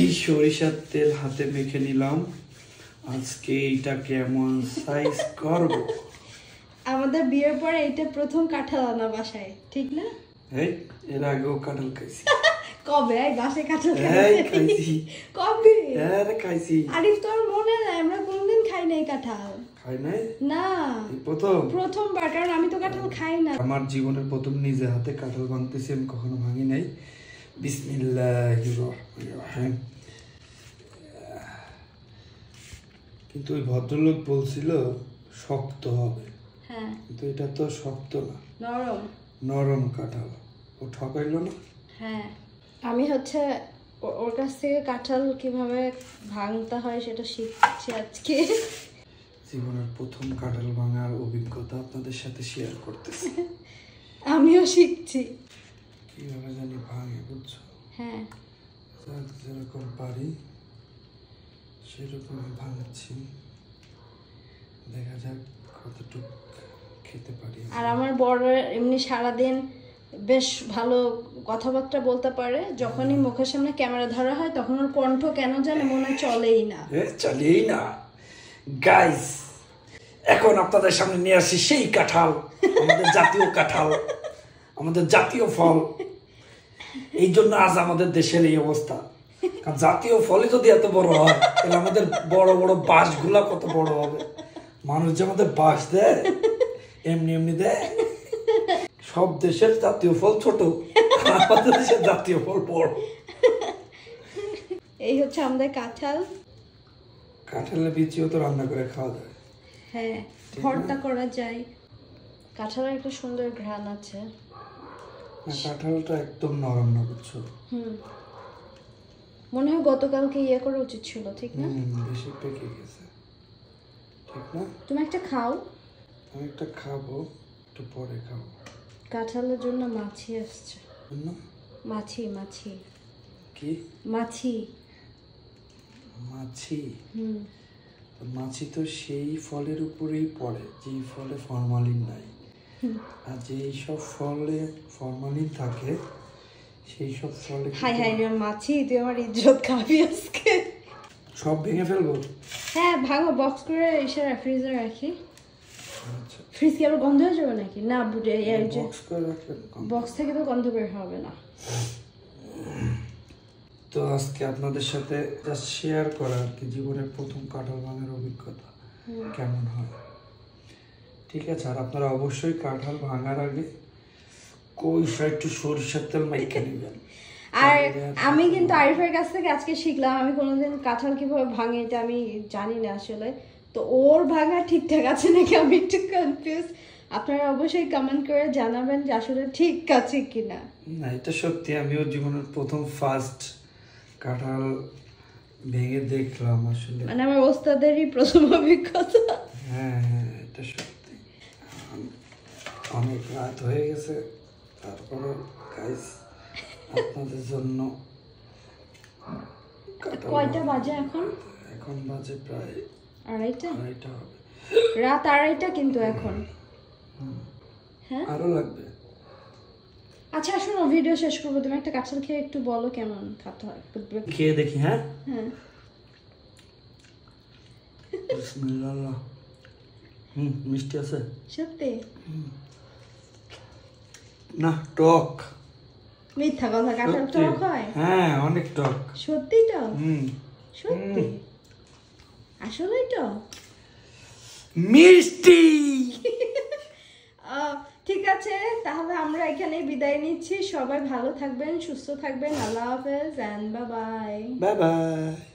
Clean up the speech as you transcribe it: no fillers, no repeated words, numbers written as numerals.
এই সরিষার তেল হাতে মেখে নিলাম। আজকে এইটা কেমন সাইজ করব। আমাদের বিয়ের পরে এটা প্রথম কাঁঠাল আনা বাসায়, ঠিক না? এই এর আগেও কাঁঠাল খাইছি। কবে এই বাসায় কাঁঠাল খাইছি? কবে? আরে খাইছি। আরিফ তোর মনে নাই? আমরা কোনদিন খাই নাই কাঁঠাল। খাই নাই? না, প্রথমবার, কারণ আমি তো কাঁঠাল খাই না। আমার জীবনের প্রথম নিজে হাতে কাঁঠাল ভাঙতেছি, আমি কখনো ভাঙি নাই। বিসমিল্লাহির রহমানির রহিম। কিন্তু ওই ভদ্রলোক বলছিল শক্ত হবে। হ্যাঁ, কিন্তু এটা তো শক্ত না, নরম নরম কাঁঠাল। ও ঠকাইলো না? হ্যাঁ, আমি ওর কাছ থেকে কাঁঠাল কিভাবে ভাঙতে হয় সেটা শিখছি আজকে। জীবনের প্রথম কাঁঠাল ভাঙার অভিজ্ঞতা আপনাদের সাথে শেয়ার করতেছি। আমিও শিখছি কিভাবে জানি ভাঙে, বুঝছো? হ্যাঁ, যেরকম পারি সেরকম ভাঙছি। দেখা যাক কতটুকু খেতে পারি। আর আমার বড় এমনি সারাদিন বেশ ভালো কথাবার্তা বলতে পারে। যখনই মুখের সামনে ক্যামেরা ধরা হয় তখন ওর কণ্ঠ কেন জানে মনে চলেই না। চলেই না। গাইস, এখন আপনাদের সামনে নিয়ে আসি সেই কাঁঠাল, আমাদের জাতীয় কাঁঠাল, আমাদের জাতীয় ফল। এই জন্য আজ আমাদের দেশের এই অবস্থা। কারণ জাতীয় ফলই যদি এত বড় হয় তাহলে আমাদের বড় বড় বাঁশগুলা কত বড় হবে। মানুষ যে আমাদের বাঁশ দেয়, এমনি এমনি দেয়। সব দেশের জাতীয় ফল ছোট, আমাদের দেশের জাতীয় ফল বড়। এই হচ্ছে আমাদের কাঁঠাল। কাঁঠালের বিচিও তো রান্না করে খাওয়া যায়। হ্যাঁ, ভর্তা করা যায়। কাঁঠালের একটা সুন্দর ঘ্রাণ আছে। কাঁঠালটা একদম নরম না, বুঝছো? মনে হয় গতকালকে ইয়ে করা উচিত ছিল, ঠিক না? বেশি পেকে গেছে, ঠিক না? তুমি একটা খাও। আমি একটা খাবো, একটু পরে খাবো। কাঁঠালের জন্য মাছি আসছে। মাছি কি? মাছি। মাছি তো সেই ফলের উপরেই পড়ে যেই ফলে ফরমালিন নাই। আর যেই সব ফলে ফরমালিন থাকে সেই সব ফলে। হাই মাছি, তুই আমার ইজ্জত খাবি আজকে। সব ভেঙে ফেলবো? হ্যাঁ, ভাঙো, বক্স করে এসে ফ্রিজে রাখি। ফ্রিজ কি আবার গন্ধ হয়ে যাবে নাকি? না, বক্স থেকে তো গন্ধ বের হবে না। তো আজকে আপনাদের সাথে জাস্ট শেয়ার করা আর কি, জীবনের প্রথম কাঁঠাল ভাঙার অভিজ্ঞতা কেমন হয়। ঠিক আছে? আর আপনারা অবশ্যই কাঁঠাল ভাঙার আগে একটু সরিষার তেল মাইখে নেবেন। আর আমি কিন্তু আরিফের কাছ থেকে আজকে শিখলাম, আমি কোনোদিন কাঁঠাল কিভাবে ভাঙে এটা আমি জানি না আসলে। তো ওর ভাঙা ঠিকঠাক আছে নাকি আমি একটু কনফিউজ। আপনারা অবশ্যই কমেন্ট করে জানাবেন যে আসলে ঠিক আছে কিনা। না, এটা সত্যি, আমিও জীবনের ফার্স্ট কাঁঠাল ভেঙে দেখলাম আসলে। মানে আমার ওস্তাদেরই প্রথম অভিজ্ঞতা। হ্যাঁ, এটা সত্যি। অনেক রাত হয়ে গেছে, তারপরে গাইস আপনাদের জন্য। কয়টা বাজে এখন? এখন বাজে প্রায় 2:30 হবে। রাত 2:30 কিন্তু এখন। হ্যাঁ, আরো লাগবে। আচ্ছা শোনো, ভিডিও শেষ করবো, তুমি একটা কাঁঠাল খেয়ে একটু বলো কেমন খেতে হয়। খেয়ে দেখি। হ্যাঁ, বিসমিল্লাহ। মিষ্টি আছে সত্যি? না, টক। মিথ্যা কথা, কাঁঠাল টক হয়? হ্যাঁ, অনেক টক। সত্যি তো? সত্যি? আসলেই তো মিষ্টি। ঠিক আছে, তাহলে আমরা এখানেই বিদায় নিচ্ছি। সবাই ভালো থাকবেন, সুস্থ থাকবেন। আল্লাহ হাফেজ and bye bye. Bye by.